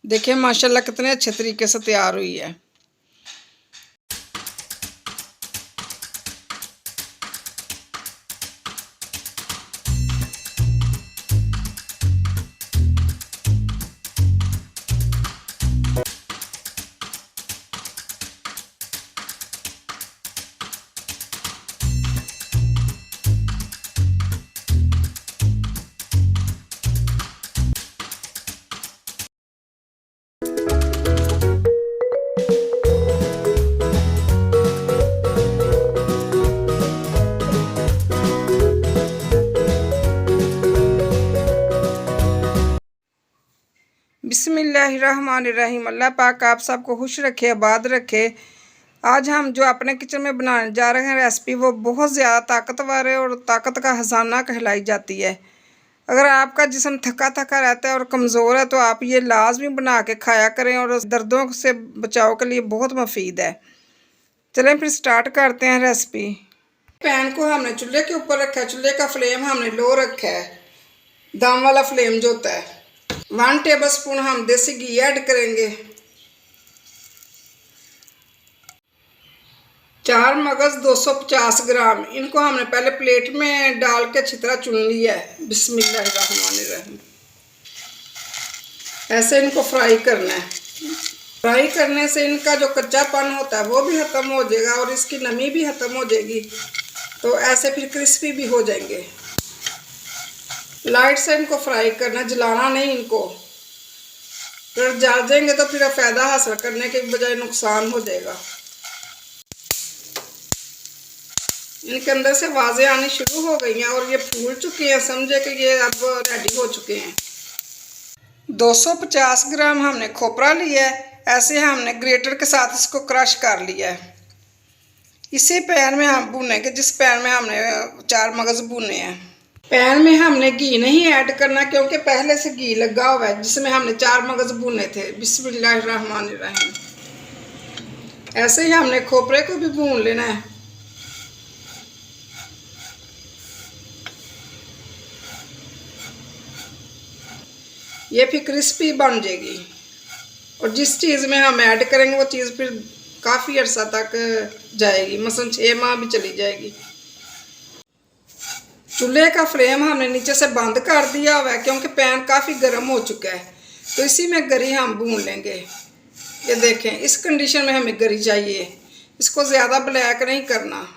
देखिए माशाल्लाह कितने अच्छे तरीके से तैयार हुई है। बिस्मिल्लाहिर्रहमानिर्रहीम। अल्लाह पाक आप सबको खुश रखे, आबाद रखे। आज हम जो अपने किचन में बनाने जा रहे हैं रेसिपी, वो बहुत ज़्यादा ताकतवर है और ताकत का खजाना कहलाई जाती है। अगर आपका जिस्म थका थका रहता है और कमज़ोर है तो आप ये लाजमी बना के खाया करें और दर्दों से बचाव के लिए बहुत मुफीद है। चलें फिर स्टार्ट करते हैं रेसिपी। पैन को हमने चूल्हे के ऊपर रखा है। चूल्हे का फ्लेम हमने लो रखा है, दम वाला फ्लेम जो होता है। 1 टेबल स्पून हम देसी घी ऐड करेंगे। 4 मगज़ 250 ग्राम, इनको हमने पहले प्लेट में डाल के अच्छी तरह चुन लिया है। बिस्मिल्लाहिर्रहमानिर्रहीम। ऐसे इनको फ्राई करना है। फ्राई करने से इनका जो कच्चापन होता है वो भी ख़त्म हो जाएगा और इसकी नमी भी ख़त्म हो जाएगी, तो ऐसे फिर क्रिस्पी भी हो जाएंगे। लाइट से इनको फ्राई करना, जलाना नहीं इनको। अगर जल जाएंगे तो फिर फ़ायदा हासिल करने के बजाय नुकसान हो जाएगा। इनके अंदर से आवाज़ें आनी शुरू हो गई हैं और ये फूल चुके हैं, समझे कि ये अब रेडी हो चुके हैं। 250 ग्राम हमने खोपरा लिया है। ऐसे हमने ग्रेटर के साथ इसको क्रश कर लिया है। इसी पैन में हम भूनेंगे जिस पैन में हमने 4 मगज़ भुने हैं। पैन में हमने घी नहीं ऐड करना क्योंकि पहले से घी लगा हुआ है जिसमें हमने 4 मगज़ भुने थे। बिस्मिल्लाहिर्रहमानिर्रहीम। ऐसे ही हमने खोपरे को भी भून लेना है। ये फिर क्रिस्पी बन जाएगी और जिस चीज़ में हम ऐड करेंगे वो चीज़ फिर काफ़ी अरसा तक जाएगी, मसलन 6 माह भी चली जाएगी। चूल्हे का फ्लेम हमने नीचे से बंद कर दिया हुआ है क्योंकि पैन काफ़ी गर्म हो चुका है, तो इसी में गरी हम भून लेंगे। ये देखें, इस कंडीशन में हमें गरी चाहिए, इसको ज़्यादा ब्लैक नहीं करना।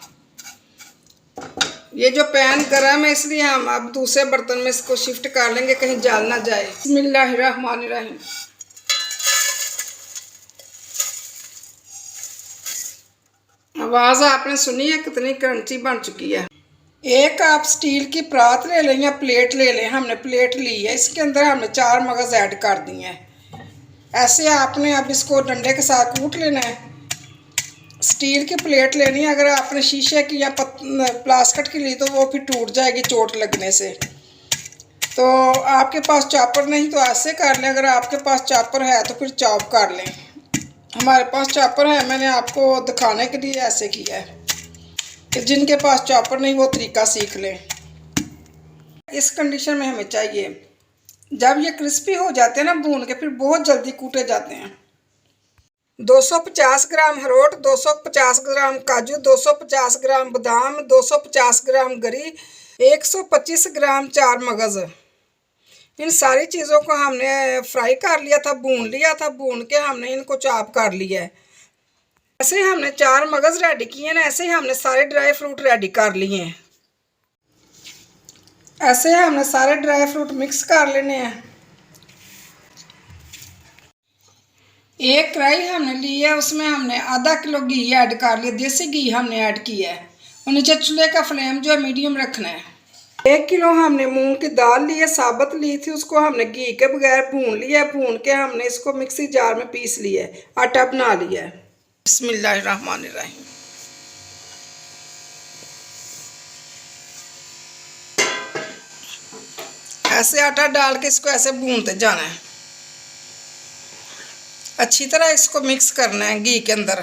ये जो पैन गर्म है इसलिए हम अब दूसरे बर्तन में इसको शिफ्ट कर लेंगे, कहीं जल ना जाए। बिस्मिल्लाहिर्रहमानिर्रहीम। आवाज़ आपने सुनी है कितनी क्रंची बन चुकी है। एक आप स्टील की परात ले लें या प्लेट ले लें। हमने प्लेट ली है, इसके अंदर हमने 4 मगज़ ऐड कर दिए हैं। ऐसे आपने अब इसको डंडे के साथ कूट लेना है। स्टील की प्लेट लेनी है, अगर आपने शीशे की या प्लास्टिक की ली तो वो फिर टूट जाएगी चोट लगने से। तो आपके पास चॉपर नहीं तो ऐसे कर लें, अगर आपके पास चॉपर है तो फिर चॉप कर लें। हमारे पास चॉपर है, मैंने आपको दिखाने के लिए ऐसे किया है कि जिनके पास चॉपर नहीं वो तरीका सीख लें। इस कंडीशन में हमें चाहिए। जब ये क्रिस्पी हो जाते हैं ना भून के, फिर बहुत जल्दी कूटे जाते हैं। 250 ग्राम अखरोट, 250 ग्राम काजू, 250 ग्राम बादाम, 250 ग्राम गरी, 125 ग्राम 4 मगज़। इन सारी चीज़ों को हमने फ्राई कर लिया था, भून लिया था। भून के हमने इनको चॉप कर लिया है। ऐसे हमने 4 मगज़ रेडी किए ना, ऐसे ही हमने सारे ड्राई फ्रूट रेडी कर लिए हैं। ऐसे हमने सारे ड्राई फ्रूट मिक्स कर लेने हैं। एक कढ़ाई हमने ली है, उसमें हमने आधा किलो घी ऐड कर लिया। देसी घी हमने ऐड किया है और नीचे चूल्हे का फ्लेम जो है मीडियम रखना है। 1 किलो हमने मूंग की दाल ली है, साबुत ली थी, उसको हमने घी के बगैर भून लिया है। भून के हमने इसको मिक्सी जार में पीस लिया है, आटा बना लिया है। बिस्मिल्लाहिर्रहमानिर्रहीम। ऐसे आटा डाल के इसको ऐसे भूनते जाना है। अच्छी तरह इसको मिक्स करना है घी के अंदर।